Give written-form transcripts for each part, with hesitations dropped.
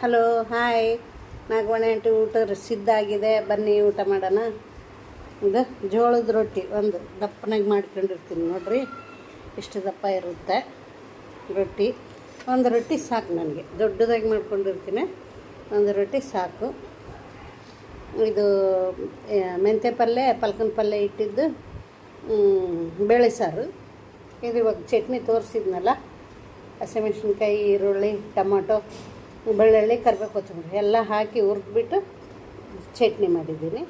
Hello hi. ನಾಗವಾಣಿ aunty ಊಟ ಸಿದ್ಧ ಆಗಿದೆ, ಬನ್ನಿ ಊಟ ಮಾಡೋಣ. ಇದು ಜೋಳದ ರೊಟ್ಟಿ ಒಂದು ದಪ್ಪನಾಗಿ ಮಾಡ್ಕೊಂಡಿರ್ತೀನಿ ನೋಡ್ರಿ. ಇಷ್ಟು ದಪ್ಪ ಇರುತ್ತೆ ರೊಟ್ಟಿ. ಒಂದು ರೊಟ್ಟಿ ಸಾಕು ನನಗೆ, ದೊಡ್ಡದಾಗಿ ಮಾಡ್ಕೊಂಡಿರ್ತೀನಿ. ಒಂದು ರೊಟ್ಟಿ ಸಾಕು. ಇದು ಮೆಂತ್ಯ ಪಲ್ಯ, ಪಲ್ಕನ ಪಲ್ಯ ಇಟ್ಟಿದ್ದು, ಬೇಳೆ ಸಾರು. ಇದು ಇವಾಗ ಚಟ್ನಿ ತೋರಿಸಿದ್ನಲ್ಲ, ಹಸಿಮೆಣ್ಸಿನ್ಕಾಯಿ, ಈರುಳ್ಳಿ, ಟೊಮಾಟೊ, ಬೆಳ್ಳುಳ್ಳಿ, ಕರಿಬೇವು, ಕೊತ್ತಂಬರಿ ಎಲ್ಲ ಹಾಕಿ ಹುರಿದ್ಬಿಟ್ಟು ಚಟ್ನಿ ಮಾಡಿದ್ದೀನಿ.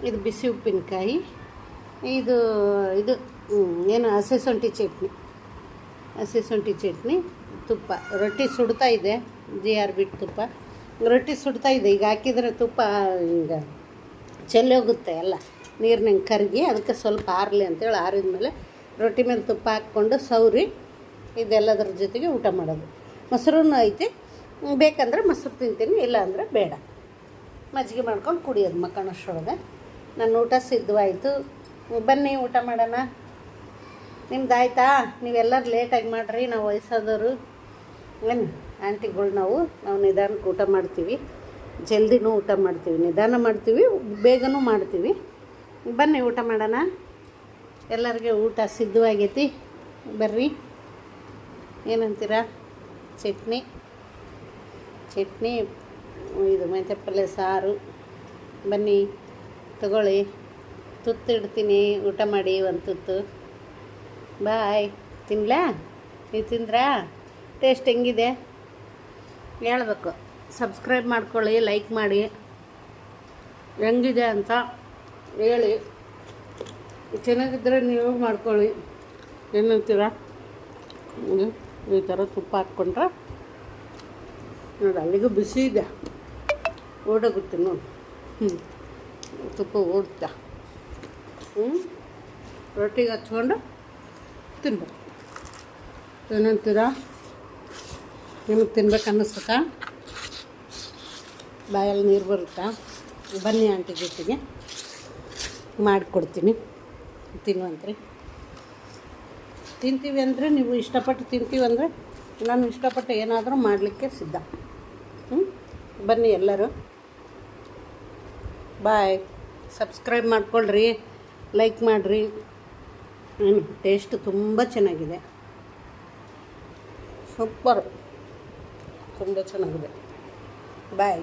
ಇದು ಬಿಸಿ ಉಪ್ಪಿನಕಾಯಿ. ಇದು ಇದು ಏನು ಹಸಿ ಶುಂಠಿ ಚಟ್ನಿ, ಹಸಿ ಶುಂಠಿ ಚಟ್ನಿ. ತುಪ್ಪ, ರೊಟ್ಟಿ ಸುಡ್ತಾ ಇದೆ, GR ಬಿಟ್ಟು ತುಪ್ಪ. ರೊಟ್ಟಿ ಸುಡ್ತಾ ಇದೆ, ಈಗ ಹಾಕಿದರೆ ತುಪ್ಪ ಈಗ ಚೆಲ್ಲಿ ಹೋಗುತ್ತೆ ಎಲ್ಲ ನೀರಿನಂಗೆ ಕರಗಿ. ಅದಕ್ಕೆ ಸ್ವಲ್ಪ ಆರಲಿ ಅಂತೇಳಿ ಆರಿದ ಮೇಲೆ ರೊಟ್ಟಿ ಮೇಲೆ ತುಪ್ಪ ಹಾಕ್ಕೊಂಡು ಸೌರಿ ಇದೆಲ್ಲದರ ಜೊತೆಗೆ ಊಟ ಮಾಡೋದು. ಮೊಸರು ಐತೆ, ಬೇಕಂದ್ರೆ ಮೊಸರು ತಿಂತೀನಿ, ಇಲ್ಲ ಅಂದರೆ ಬೇಡ. ಮಜ್ಜಿಗೆ ಮಾಡ್ಕೊಂಡು ಕುಡಿಯೋದು ಮಕ್ಕಳಷ್ಟರೊಳಗೆ. ನನ್ನ ಊಟ ಸಿದ್ಧವಾಯಿತು, ಬನ್ನಿ ಊಟ ಮಾಡೋಣ. ನಿಮ್ದು ಆಯಿತಾ? ನೀವೆಲ್ಲರೂ ಲೇಟಾಗಿ ಮಾಡಿರಿ, ನಾವು ವಯಸ್ಸಾದವರು ಏನು ಆಂಟಿಗಳು. ನಾವು ನಿಧಾನಕ್ಕೆ ಊಟ ಮಾಡ್ತೀವಿ, ಜಲ್ದಿನೂ ಊಟ ಮಾಡ್ತೀವಿ, ನಿಧಾನ ಮಾಡ್ತೀವಿ, ಬೇಗನೂ ಮಾಡ್ತೀವಿ. ಬನ್ನಿ ಊಟ ಮಾಡೋಣ. ಎಲ್ಲರಿಗೆ ಊಟ ಸಿದ್ಧವಾಗೈತಿ, ಬರ್ರಿ. ಏನಂತೀರ? ಚಟ್ನಿ, ಇದು ಮೆಂತ್ಯ ಪಲ್ಯ ಸಾರು. ಬನ್ನಿ ತಗೊಳ್ಳಿ. ತುತ್ತು ಇಡ್ತೀನಿ, ಊಟ ಮಾಡಿ ಒಂದು ತುತ್ತು. ಬಾಯ್. ತಿನ್ನಲಾ? ನೀವು ತಿಂದ್ರಾ? ಟೇಸ್ಟ್ ಹೆಂಗಿದೆ ಹೇಳ್ಬೇಕು. ಸಬ್ಸ್ಕ್ರೈಬ್ ಮಾಡ್ಕೊಳ್ಳಿ, ಲೈಕ್ ಮಾಡಿ, ಹೆಂಗಿದೆ ಅಂತ ಹೇಳಿ. ಚೆನ್ನಾಗಿದ್ದರೆ ನೀವು ಮಾಡ್ಕೊಳ್ಳಿ. ಏನಂತೀರ? ಈ ಥರ ತುಪ್ಪ ಹಾಕ್ಕೊಂಡ್ರೆ ನೋಡಿ, ಅಲ್ಲಿಗೂ ಬಿಸಿ ಇದೆ, ಓಡೋಗುತ್ತೆ ನೋಡಿ. ತುಪ್ಪ ಓಡ್ತಾ ರೊಟ್ಟಿಗೆ ಹಚ್ಕೊಂಡು ತಿನ್ಬೇಕು. ಏನಂತೀರ? ನಿಮಗೆ ತಿನ್ಬೇಕು ಅನ್ನಿಸುತ್ತಾ? ಬಾಯಲ್ಲಿ ನೀರು ಬರುತ್ತಾ? ಬನ್ನಿ ಆಂಟಿ ಜೊತೆಗೆ ಮಾಡಿಕೊಡ್ತೀನಿ, ತಿನ್ನುವಂತ್ರಿ. ತಿಂತೀವಿ ಅಂದರೆ, ನೀವು ಇಷ್ಟಪಟ್ಟು ತಿಂತೀವಿ ಅಂದರೆ ನಾನು ಇಷ್ಟಪಟ್ಟು ಏನಾದರೂ ಮಾಡಲಿಕ್ಕೆ ಸಿದ್ಧ. ಬನ್ನಿ ಎಲ್ಲರೂ. ಬಾಯ್. ಸಬ್ಸ್ಕ್ರೈಬ್ ಮಾಡ್ಕೊಳ್ರಿ, ಲೈಕ್ ಮಾಡಿರಿ. ಟೇಸ್ಟ್ ತುಂಬ ಚೆನ್ನಾಗಿದೆ, ಸೂಪರ್, ತುಂಬ ಚೆನ್ನಾಗಿದೆ. ಬಾಯ್.